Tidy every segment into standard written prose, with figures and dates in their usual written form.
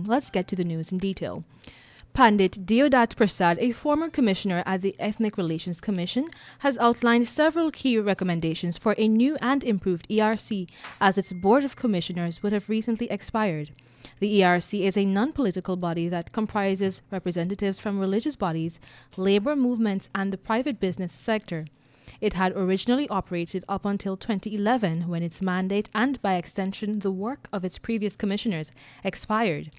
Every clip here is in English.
Let's get to the news in detail. Pandit Deodat Prasad, a former commissioner at the Ethnic Relations Commission, has outlined several key recommendations for a new and improved ERC as its Board of Commissioners would have recently expired. The ERC is a non-political body that comprises representatives from religious bodies, labor movements, and the private business sector. It had originally operated up until 2011 when its mandate and, by extension, the work of its previous commissioners expired,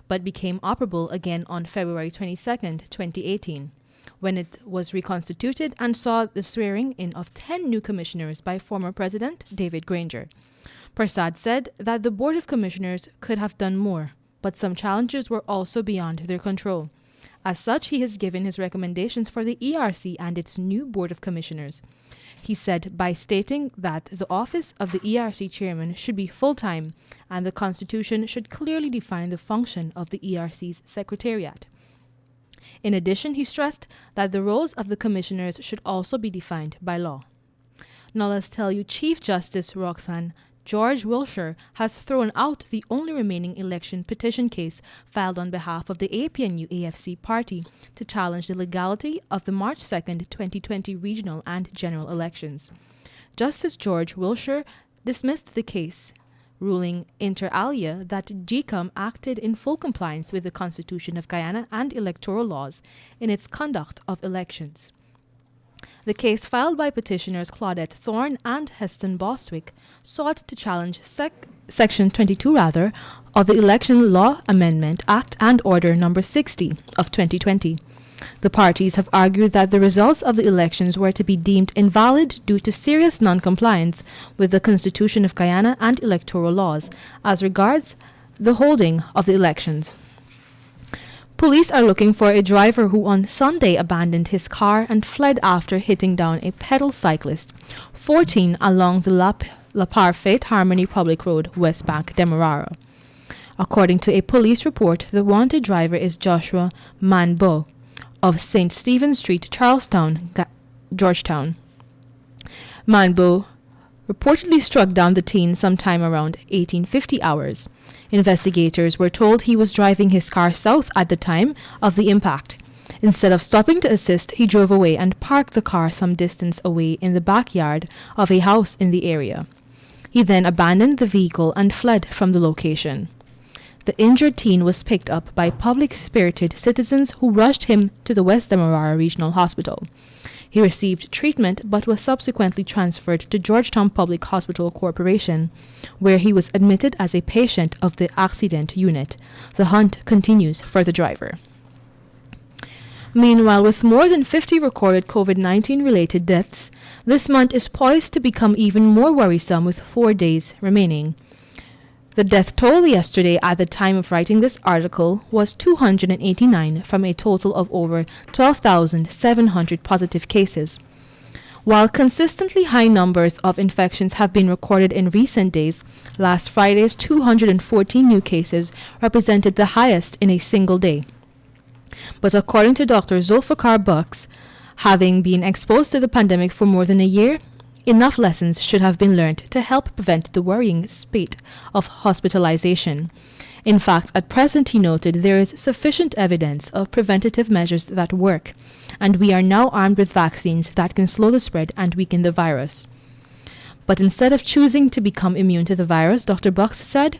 but became operable again on February 22, 2018, when it was reconstituted and saw the swearing in of 10 new commissioners by former President David Granger. Prasad said that the Board of Commissioners could have done more, but some challenges were also beyond their control. As such, he has given his recommendations for the ERC and its new Board of Commissioners. He said by stating that the office of the ERC chairman should be full-time and the Constitution should clearly define the function of the ERC's secretariat. In addition, he stressed that the roles of the commissioners should also be defined by law. Now let's tell you, Chief Justice Roxanne George Wilshire has thrown out the only remaining election petition case filed on behalf of the APNU-AFC party to challenge the legality of the March 2, 2020 regional and general elections. Justice George Wilshire dismissed the case, ruling inter alia that GCOM acted in full compliance with the Constitution of Guyana and electoral laws in its conduct of elections. The case filed by petitioners Claudette Thorne and Heston Bostwick sought to challenge Section 22 of the Election Law Amendment Act and Order No. 60 of 2020. The parties have argued that the results of the elections were to be deemed invalid due to serious non-compliance with the Constitution of Guyana and electoral laws as regards the holding of the elections. Police are looking for a driver who on Sunday abandoned his car and fled after hitting down a pedal cyclist, 14 along the La Parfaite Harmony Public Road, West Bank, Demerara. According to a police report, the wanted driver is Joshua Manbo of St. Stephen Street, Charlestown, Georgetown. Manbo reportedly struck down the teen sometime around 1850 hours. Investigators were told he was driving his car south at the time of the impact. Instead of stopping to assist, he drove away and parked the car some distance away in the backyard of a house in the area. He then abandoned the vehicle and fled from the location. The injured teen was picked up by public-spirited citizens who rushed him to the West Demerara Regional Hospital. He received treatment but was subsequently transferred to Georgetown Public Hospital Corporation, where he was admitted as a patient of the accident unit. The hunt continues for the driver. Meanwhile, with more than 50 recorded COVID-19 related deaths, this month is poised to become even more worrisome with 4 days remaining. The death toll yesterday at the time of writing this article was 289 from a total of over 12,700 positive cases. While consistently high numbers of infections have been recorded in recent days, last Friday's 214 new cases represented the highest in a single day. But according to Dr. Zulfikar Bucks, having been exposed to the pandemic for more than a year, enough lessons should have been learned to help prevent the worrying spate of hospitalization. In fact, at present, he noted, there is sufficient evidence of preventative measures that work, and we are now armed with vaccines that can slow the spread and weaken the virus. But instead of choosing to become immune to the virus, Dr. Bucks said,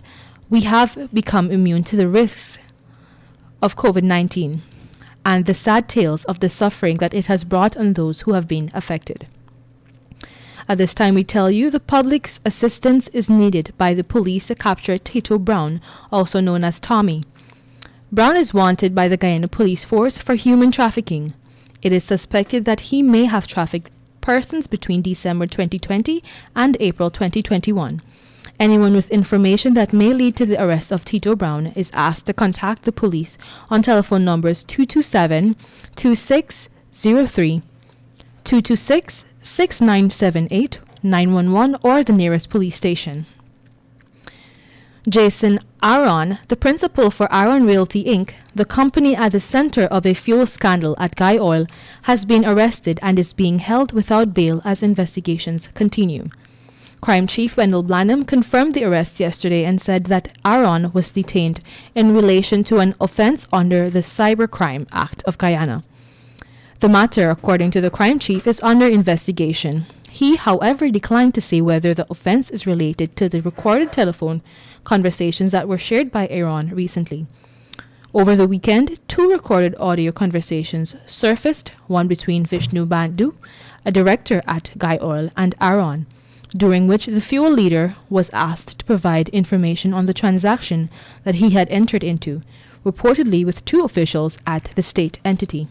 we have become immune to the risks of COVID-19 and the sad tales of the suffering that it has brought on those who have been affected. At this time, we tell you the public's assistance is needed by the police to capture Tito Brown, also known as Tommy. Brown is wanted by the Guyana Police Force for human trafficking. It is suspected that he may have trafficked persons between December 2020 and April 2021. Anyone with information that may lead to the arrest of Tito Brown is asked to contact the police on telephone numbers 227-2603, 226-6978, 911, or the nearest police station. Jason Aaron, the principal for Aaron Realty Inc., the company at the center of a fuel scandal at Guy Oil, has been arrested and is being held without bail as investigations continue. Crime Chief Wendell Blanham confirmed the arrest yesterday and said that Aaron was detained in relation to an offense under the Cybercrime Act of Guyana. The matter, according to the crime chief, is under investigation. He, however, declined to say whether the offense is related to the recorded telephone conversations that were shared by Aaron recently. Over the weekend, 2 recorded audio conversations surfaced, one between Vishnu Bandhu, a director at Guy Oil, and Aaron, during which the fuel leader was asked to provide information on the transaction that he had entered into, reportedly with 2 officials at the state entity.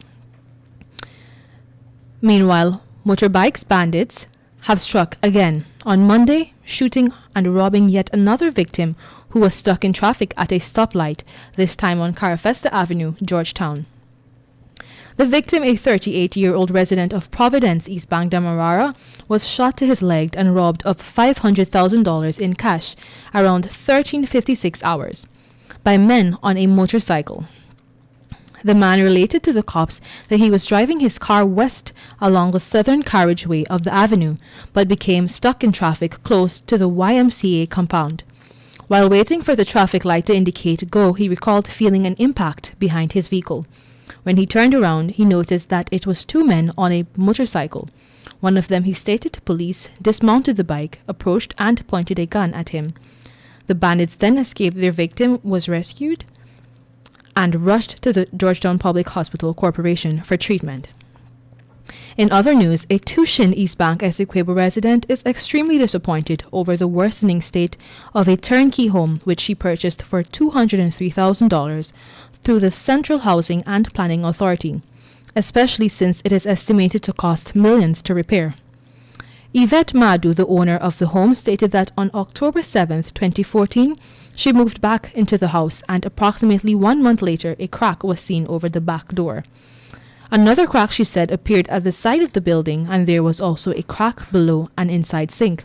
Meanwhile, motorbikes bandits have struck again on Monday, shooting and robbing yet another victim who was stuck in traffic at a stoplight, this time on Carafesta Avenue, Georgetown. The victim, a 38-year-old resident of Providence, East Bank, Demerara, was shot to his leg and robbed of $500,000 in cash around 13:56 hours by men on a motorcycle. The man related to the cops that he was driving his car west along the southern carriageway of the avenue, but became stuck in traffic close to the YMCA compound. While waiting for the traffic light to indicate go, he recalled feeling an impact behind his vehicle. When he turned around, he noticed that it was 2 men on a motorcycle. One of them, he stated to police, dismounted the bike, approached and pointed a gun at him. The bandits then escaped. Their victim was rescued and rushed to the Georgetown Public Hospital Corporation for treatment. In other news, a Tushin East Bank Essequibo resident is extremely disappointed over the worsening state of a turnkey home which she purchased for $203,000 through the Central Housing and Planning Authority, especially since it is estimated to cost millions to repair. Yvette Madu, the owner of the home, stated that on October 7, 2014, she moved back into the house and approximately 1 month later, a crack was seen over the back door. Another crack, she said, appeared at the side of the building, and there was also a crack below an inside sink.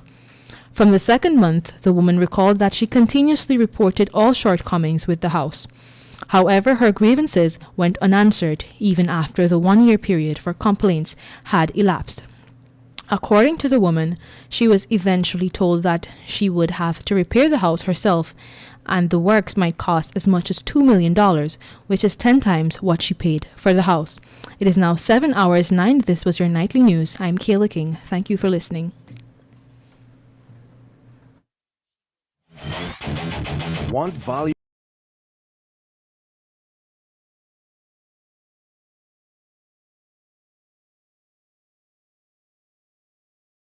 From the 2nd month, the woman recalled that she continuously reported all shortcomings with the house. However, her grievances went unanswered even after the 1-year period for complaints had elapsed. According to the woman, she was eventually told that she would have to repair the house herself, and the works might cost as much as $2 million, which is 10 times what she paid for the house. It is now 7 hours 9. This was your nightly news. I'm Kayla King. Thank you for listening. Want volume